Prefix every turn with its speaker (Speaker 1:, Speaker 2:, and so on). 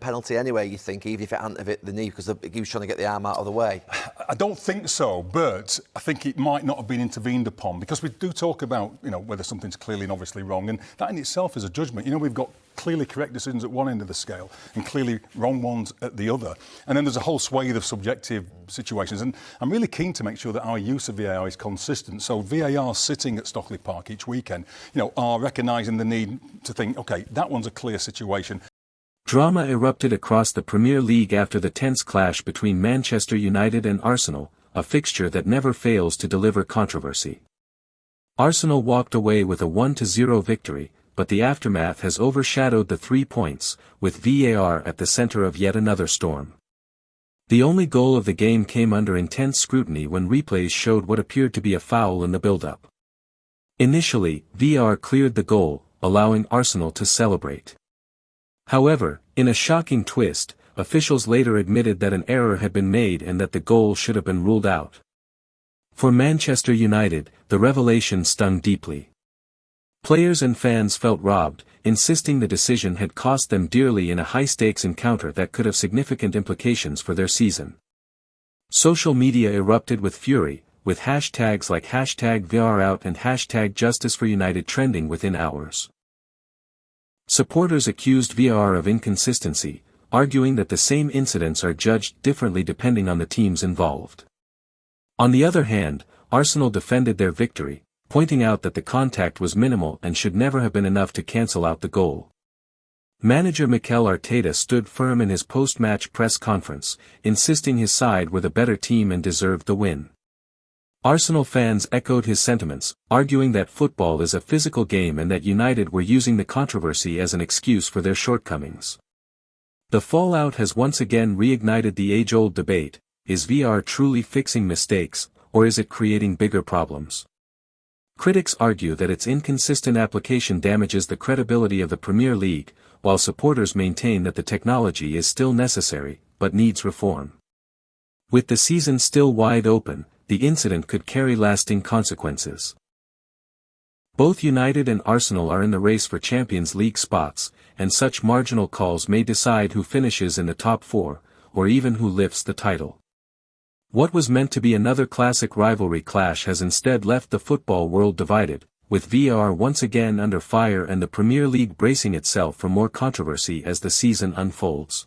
Speaker 1: penalty anyway, you think, even if it hadn't have hit the knee, because he was trying to get the arm out of the way?
Speaker 2: I don't think so, but I think it might not have been intervened upon, because we do talk about, whether something's clearly and obviously wrong, and that in itself is a judgment. We've got clearly correct decisions at one end of the scale and clearly wrong ones at the other. And then there's a whole swathe of subjective situations. And I'm really keen to make sure that our use of VAR is consistent. So VAR sitting at Stockley Park each weekend, are recognising the need to think, OK, that one's a clear situation.
Speaker 3: Drama erupted across the Premier League after the tense clash between Manchester United and Arsenal, a fixture that never fails to deliver controversy. Arsenal walked away with a 1-0 victory, but the aftermath has overshadowed the 3 points, with VAR at the centre of yet another storm. The only goal of the game came under intense scrutiny when replays showed what appeared to be a foul in the build-up. Initially, VAR cleared the goal, allowing Arsenal to celebrate. However, in a shocking twist, officials later admitted that an error had been made and that the goal should have been ruled out. For Manchester United, the revelation stung deeply. Players and fans felt robbed, insisting the decision had cost them dearly in a high-stakes encounter that could have significant implications for their season. Social media erupted with fury, with hashtags like #VAROut and #JusticeForUnited trending within hours. Supporters accused VAR of inconsistency, arguing that the same incidents are judged differently depending on the teams involved. On the other hand, Arsenal defended their victory, pointing out that the contact was minimal and should never have been enough to cancel out the goal. Manager Mikel Arteta stood firm in his post-match press conference, insisting his side were the better team and deserved the win. Arsenal fans echoed his sentiments, arguing that football is a physical game and that United were using the controversy as an excuse for their shortcomings. The fallout has once again reignited the age-old debate: is VAR truly fixing mistakes, or is it creating bigger problems? Critics argue that its inconsistent application damages the credibility of the Premier League, while supporters maintain that the technology is still necessary, but needs reform. With the season still wide open, the incident could carry lasting consequences. Both United and Arsenal are in the race for Champions League spots, and such marginal calls may decide who finishes in the top 4, or even who lifts the title. What was meant to be another classic rivalry clash has instead left the football world divided, with VAR once again under fire and the Premier League bracing itself for more controversy as the season unfolds.